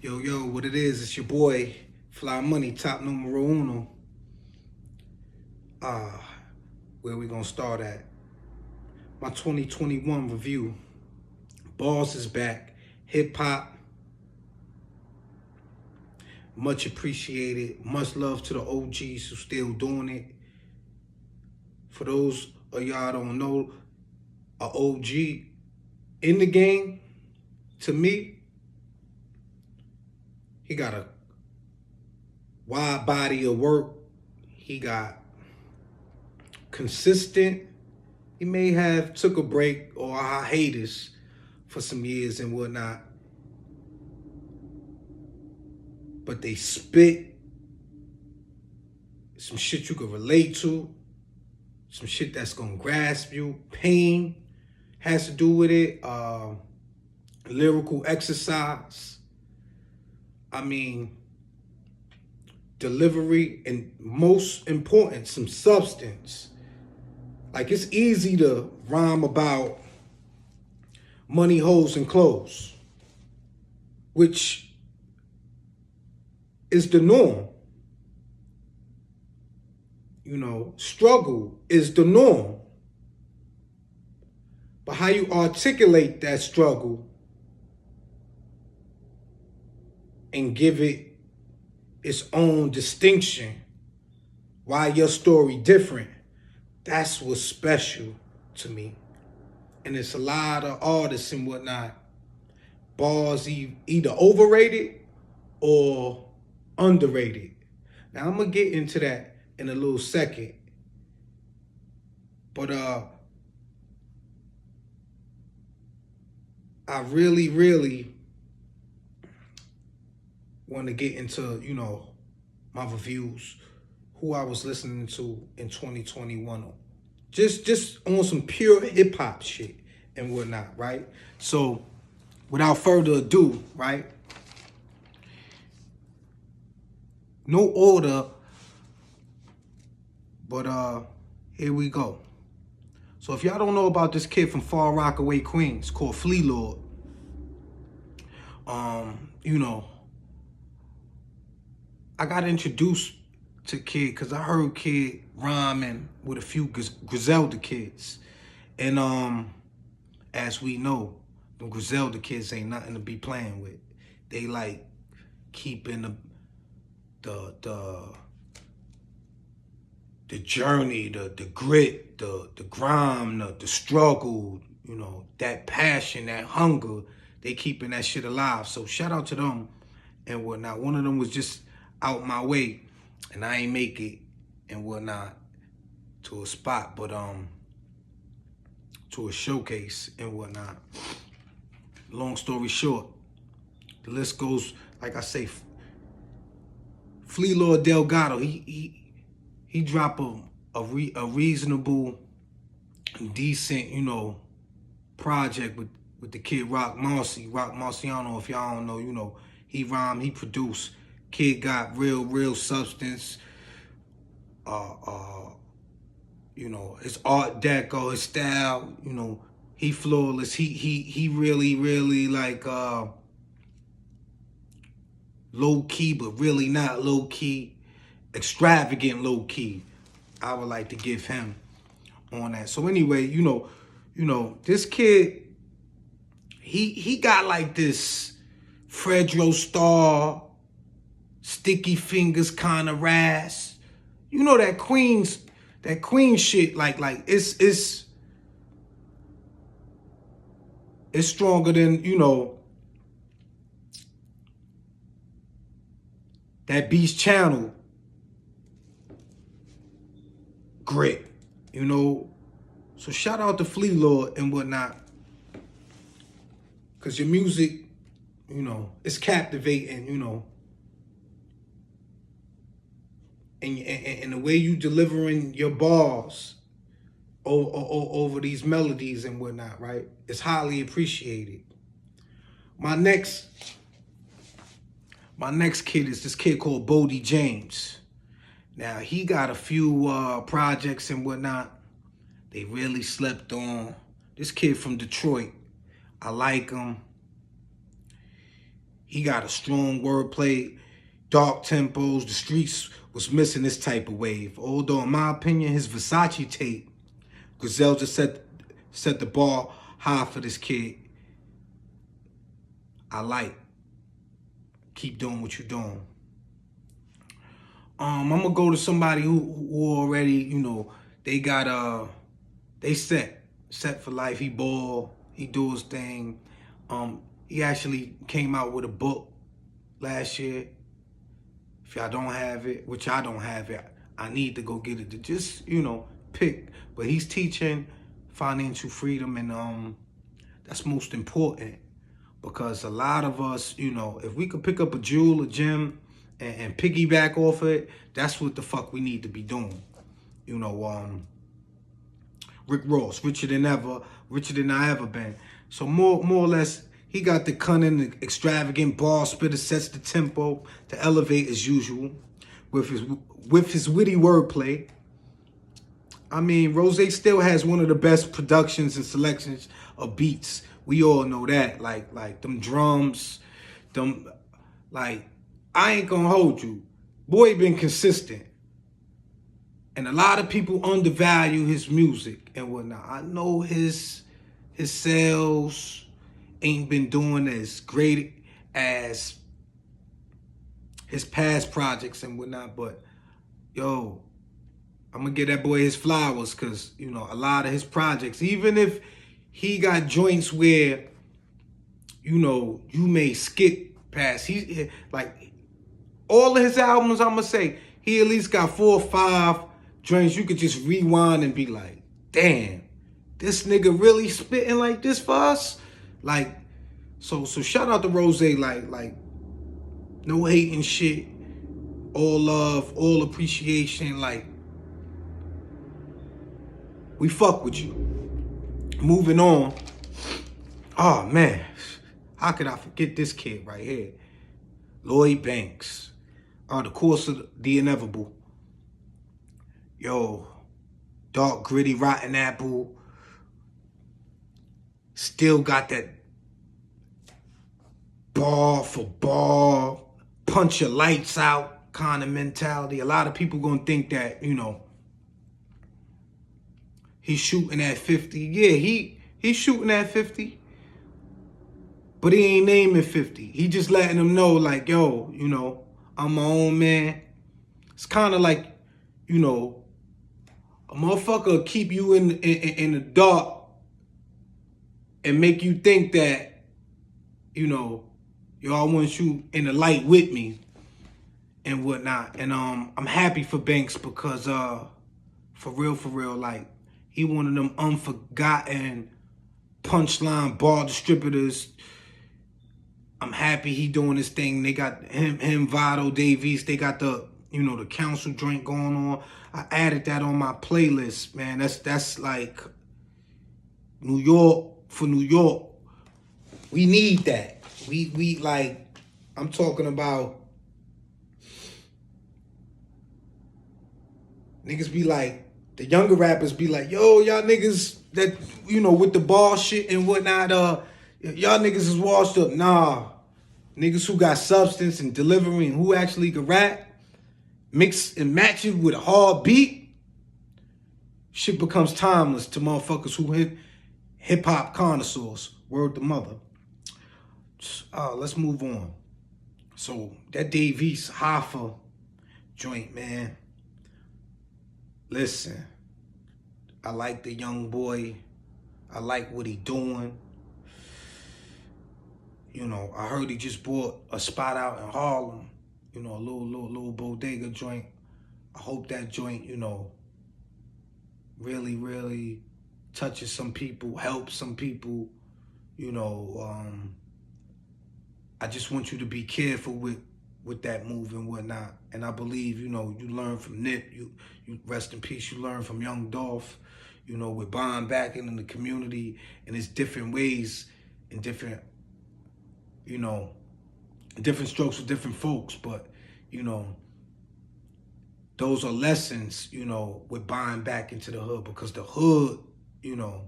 Yo, yo, what it is, it's your boy, Fly Money, top numero uno. Uh, where we gonna start at? My 2021 review. Balls is back. Hip hop, much appreciated. Much love to the OGs who still doing it. For those of y'all don't know, a OG in the game, to me, he got a wide body of work. He got consistent. He may have took a break or a hiatus for some years and whatnot, but they spit some shit you can relate to, some shit that's gonna grasp you. Pain has to do with it. Lyrical exercise. I mean, delivery, and most important, some substance. Like, it's easy to rhyme about money, hoes, and clothes, which is the norm. You know, struggle is the norm. But how you articulate that struggle and give it its own distinction, why your story different, that's what's special to me. And it's a lot of artists and whatnot, bars either overrated or underrated. Now I'm gonna get into that in a little second. But I really want to get into, my reviews, who I was listening to in 2021. Just on some pure hip hop shit and whatnot, right? So without further ado, right? No order, but here we go. So if y'all don't know about this kid from Far Rockaway, Queens, called Flea Lord, I got introduced to Kid because I heard Kid rhyming with a few Griselda kids. And as we know, the Griselda kids ain't nothing to be playing with. They like keeping the journey, the grit, the grime, the struggle, that passion, that hunger, they keeping that shit alive. So shout out to them and whatnot. One of them was just out my way and I ain't make it and whatnot to a spot, but to a showcase and whatnot. Long story short, the list goes, like I say, Flea Lord Delgado, he drop a reasonable, decent, project with the kid Rock Marciano. If y'all don't know, he rhymed, he produced. Kid got real substance. His art deco, his style, he flawless. He really like low key, but really not low key. Extravagant low key. I would like to give him on that. So anyway, this kid, he got like this Fredro Starr, sticky fingers kind of rasp. That Queen shit, like it's stronger than, that Beast Channel grit, So shout out to Flea Lord and whatnot. Cause your music, it's captivating, and the way you delivering your bars over these melodies and whatnot, right? It's highly appreciated. My next kid is this kid called Bodie James. Now, he got a few projects and whatnot. They really slept on. This kid from Detroit, I like him. He got a strong wordplay, dark tempos. The streets was missing this type of wave. Although, in my opinion, his Versace tape, Griselda set the bar high for this kid. I like. Keep doing what you're doing. I'm gonna go to somebody who already, you know, they got they set for life. He ball, he do his thing. He actually came out with a book last year. If y'all don't have it, which I don't have it, I need to go get it to just, you know, pick. But he's teaching financial freedom, and that's most important, because a lot of us, you know, if we could pick up a jewel, a gem, and piggyback off of it, that's what the fuck we need to be doing. You know, Rick Ross, richer than I ever been. So more or less, he got the cunning, the extravagant bar spitter, sets the tempo to elevate as usual with his witty wordplay. I mean, Rose still has one of the best productions and selections of beats. We all know that. Like them drums, like, I ain't gonna hold you. Boy been consistent. And a lot of people undervalue his music and whatnot. I know his sales ain't been doing as great as his past projects and whatnot, but yo, I'm gonna give that boy his flowers, because, you know, a lot of his projects, even if he got joints where, you know, you may skip past, he, like, all of his albums, I'm gonna say, he at least got 4 or 5 joints you could just rewind and be like, damn, this nigga really spitting like this for us? Like, so shout out to Rose, like, no hating shit, all love, all appreciation, like, we fuck with you. Moving on. Oh man, how could I forget this kid right here? Lloyd Banks. The course of the inevitable. Yo, dark, gritty, rotten apple. Still got that bar for bar, punch your lights out kind of mentality. A lot of people gonna think that, you know, he's shooting at 50. Yeah, he's shooting at 50. But he ain't naming 50. He just letting them know, like, yo, you know, I'm my own man. It's kind of like, you know, a motherfucker will keep you in the dark and make you think that, you know, y'all want you in the light with me and whatnot. And I'm happy for Banks, because for real, like, he one of them unforgotten punchline bar distributors. I'm happy he doing his thing. They got him, Vado Davies. They got the, you know, the council joint going on. I added that on my playlist, man. That's like New York for New York. We need that. We like, I'm talking about niggas be like, the younger rappers be like, yo, y'all niggas that, you know, with the ball shit and whatnot, y'all niggas is washed up. Nah. Niggas who got substance and delivery and who actually can rap, mix and match it with a hard beat, shit becomes timeless to motherfuckers who hip-hop connoisseurs. Word to mother. Let's move on. So, that Davies Hoffa joint, man. Listen, I like the young boy. I like what he doing. You know, I heard he just bought a spot out in Harlem. You know, a little bodega joint. I hope that joint, you know, really touches some people, helps some people. You know, I just want you to be careful with that move and whatnot. And I believe, you know, you learn from Nip. You rest in peace. You learn from Young Dolph. You know, with bond backing in the community, and it's different ways and different, you know, different strokes for different folks. But, you know, those are lessons, you know, with buying back into the hood, because the hood, you know,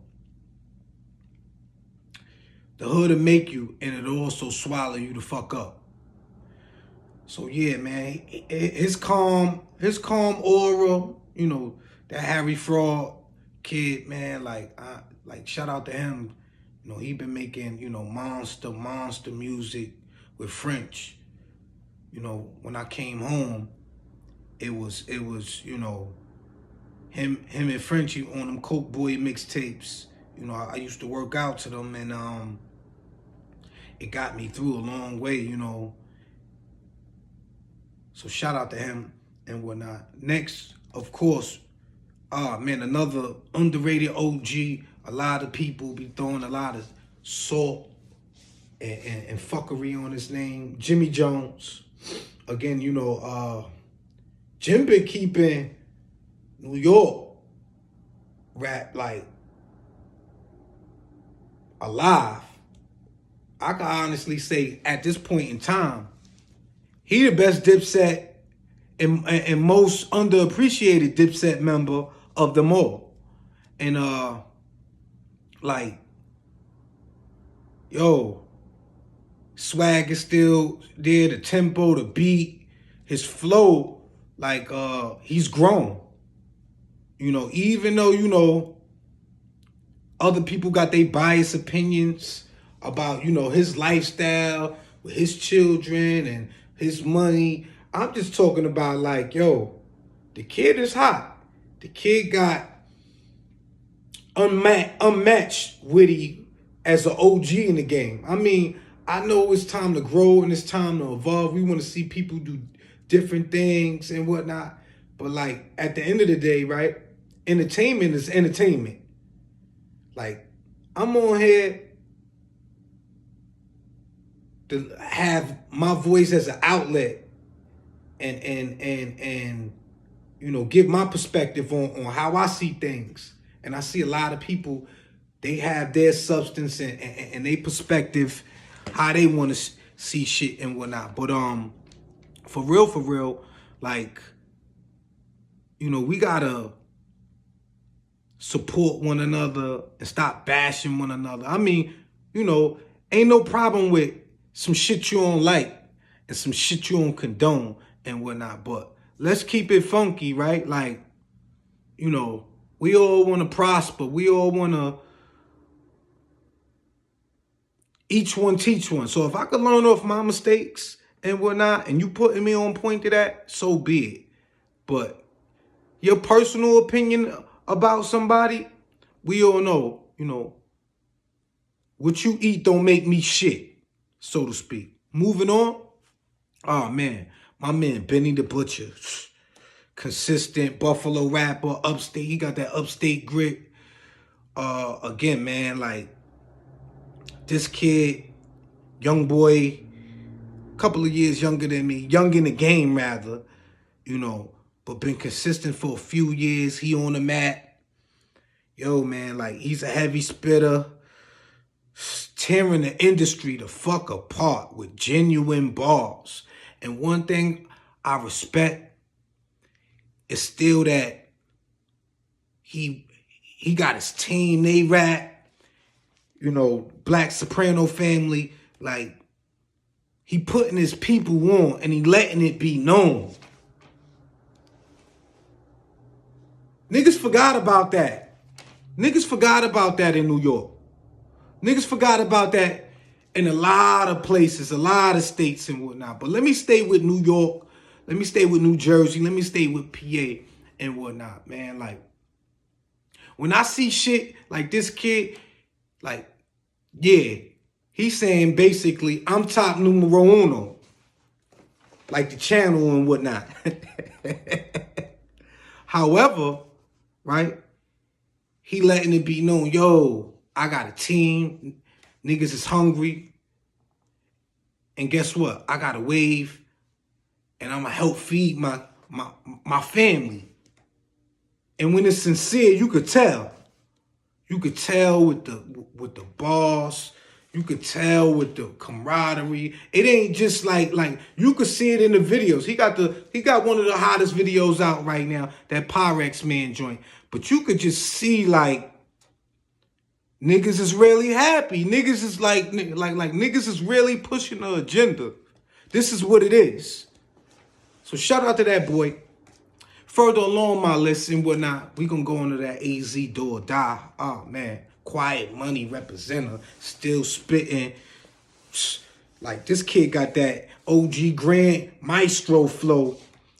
The hood will make you, and it'll also swallow you the fuck up. So yeah, man, his calm aura, you know, that Harry Fraud kid, man, like shout out to him. You know, he been making, you know, monster music with French. You know, when I came home, it was, you know, him and Frenchie on them Coke Boy mixtapes. You know, I used to work out to them, and it got me through a long way, you know. So shout out to him and whatnot. Next, of course, man, another underrated OG. A lot of people be throwing a lot of salt and fuckery on his name. Jimmy Jones. Again, you know, Jim been keeping New York rap like alive. I can honestly say at this point in time, he the best Dipset and most underappreciated Dipset member of them all. And like, yo, swag is still there, the tempo, the beat, his flow, like he's grown. You know, even though, you know, other people got their biased opinions about, you know, his lifestyle with his children and his money. I'm just talking about like, yo, the kid is hot. The kid got unmatched witty as an OG in the game. I mean, I know it's time to grow and it's time to evolve. We want to see people do different things and whatnot. But like at the end of the day, right? Entertainment is entertainment. Like, I'm on here to have my voice as an outlet and you know, give my perspective on how I see things. And I see a lot of people, they have their substance and their perspective, how they want to see shit and whatnot. But for real, like, you know, we gotta support one another and stop bashing one another. I mean, you know, ain't no problem with some shit you don't like and some shit you don't condone and whatnot, but let's keep it funky, right? Like, you know, we all want to prosper. We all want to each one teach one. So if I could learn off my mistakes and whatnot, and you putting me on point to that, so be it. But your personal opinion about somebody, we all know, you know, what you eat don't make me shit, so to speak. Moving on. Oh, man. My man, Benny the Butcher. Consistent Buffalo rapper, upstate. He got that upstate grit. Again, man, like, this kid, young boy, couple of years younger than me, young in the game, rather, you know, but been consistent for a few years. He on the mat. Yo, man, like, he's a heavy spitter, tearing the industry the fuck apart with genuine bars. And one thing I respect is still that he got his team, they rap, you know, Black Soprano family, like, he putting his people on and he letting it be known. Niggas forgot about that. Niggas forgot about that in New York. Niggas forgot about that in a lot of places, a lot of states and whatnot. But let me stay with New York. Let me stay with New Jersey. Let me stay with PA and whatnot, man. Like, when I see shit like this kid, like, yeah, he's saying basically, I'm top numero uno. Like the channel and whatnot. However, right, he letting it be known, yo, I got a team. Niggas is hungry. And guess what? I got a wave. And I'm going to help feed my family. And when it's sincere, you could tell. You could tell with the boss. You could tell with the camaraderie. It ain't just like you could see it in the videos. He got one of the hottest videos out right now, that Pyrex Man joint. But you could just see like Niggas is really happy. Niggas is like niggas is really pushing the agenda. This is what it is. So shout out to that boy. Further along my list and whatnot, we gonna go into that AZ do or die. Oh man, Quiet Money representative, still spitting. Like this kid got that OG Grand Maestro flow.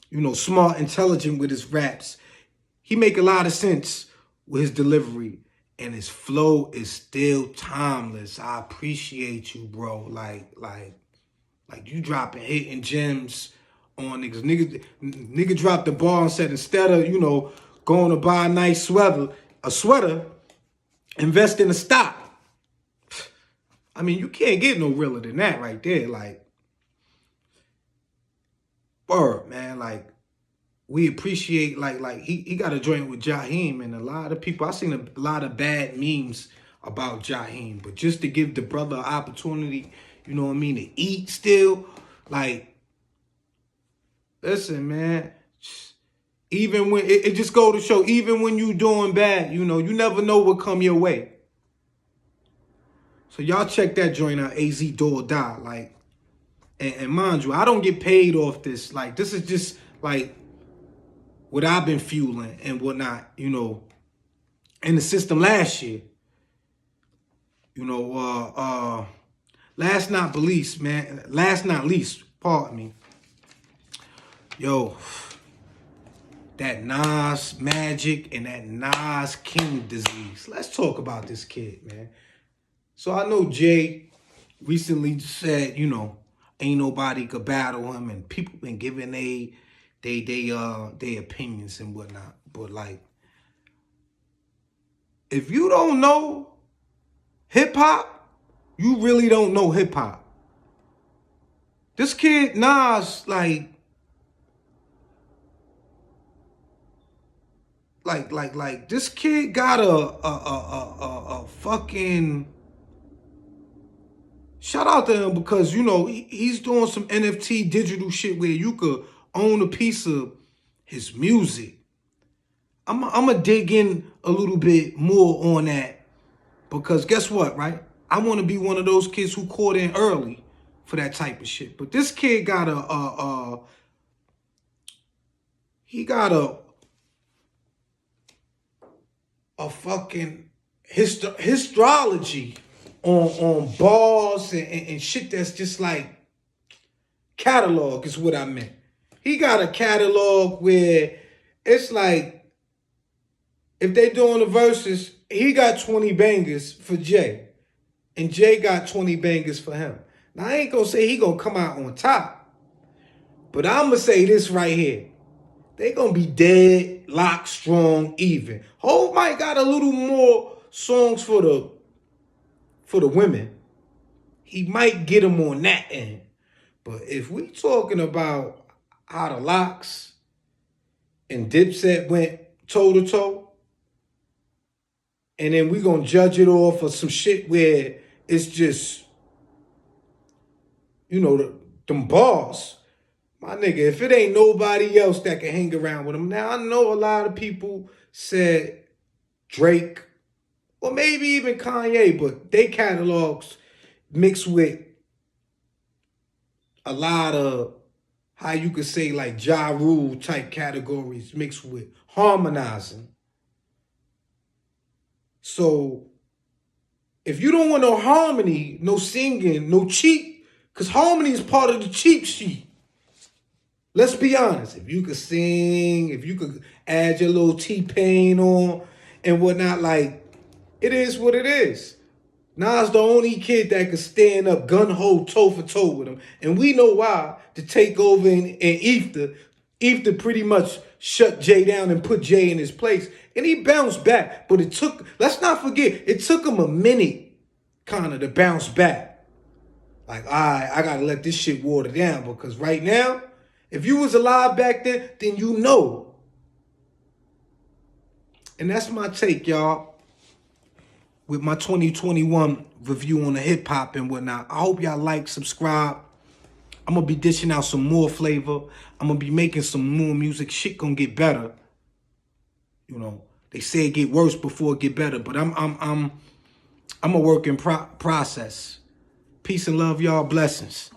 You know, smart, intelligent with his raps. He make a lot of sense with his delivery. And his flow is still timeless. I appreciate you, bro. Like you dropping hitting gems on niggas. Nigga dropped the ball and said instead of, you know, going to buy a nice sweater, invest in a stock. I mean, you can't get no realer than that right there. Like, word, man. Like, we appreciate, like he got a joint with Jaheim, and a lot of people, I seen a lot of bad memes about Jaheim, but just to give the brother an opportunity, you know what I mean, to eat still, like, listen, man, even when, it just go to show, even when you doing bad, you know, you never know what come your way. So y'all check that joint out, AZ Do or Die, like, and mind you, I don't get paid off this, like, this is just, like, what I've been fueling and whatnot, you know, in the system last year. You know, last not least, pardon me. Yo, that Nas Magic and that Nas King disease. Let's talk about this kid, man. So I know Jay recently said, you know, ain't nobody could battle him, and people been giving they opinions and whatnot. But like, if you don't know hip hop, you really don't know hip hop. This kid Nas, like this kid got a fucking shout out to him, because you know he's doing some NFT digital shit where you could own a piece of his music. I'm gonna dig in a little bit more on that, because guess what, right? I want to be one of those kids who caught in early for that type of shit. But this kid got a fucking histology on bars and shit that's just like catalog is what I meant. He got a catalog where it's like, if they doing the verses, he got 20 bangers for Jay, and Jay got 20 bangers for him. Now, I ain't gonna say he gonna come out on top, but I'm gonna say this right here. They gonna be dead, locked, strong, even. Hov might got a little more songs for the women. He might get them on that end. But if we talking about how the Locks and Dipset went toe-to-toe, and then we gonna judge it off of some shit where it's just, you know, them bars. My nigga, if it ain't nobody else that can hang around with him. Now, I know a lot of people said Drake, or maybe even Kanye, but they catalogs mixed with a lot of, how you could say, like Ja Rule type categories mixed with harmonizing. So if you don't want no harmony, no singing, no cheap, because harmony is part of the cheap sheet. Let's be honest. If you could sing, if you could add your little T-Pain on and whatnot, like, it is what it is. Nas the only kid that could stand up gun-ho toe for toe with him. And we know why. To take over and Ether pretty much shut Jay down and put Jay in his place. And he bounced back. But it took, let's not forget, it took him a minute kind of to bounce back. Like, all right, I got to let this shit water down, because right now, if you was alive back then you know. And that's my take, y'all, with my 2021 review on the hip hop and whatnot. I hope y'all like, subscribe. I'm going to be dishing out some more flavor. I'm going to be making some more music. Shit going to get better. You know, they say it get worse before it get better, but I'm I'm a work in process. Peace and love, y'all. Blessings.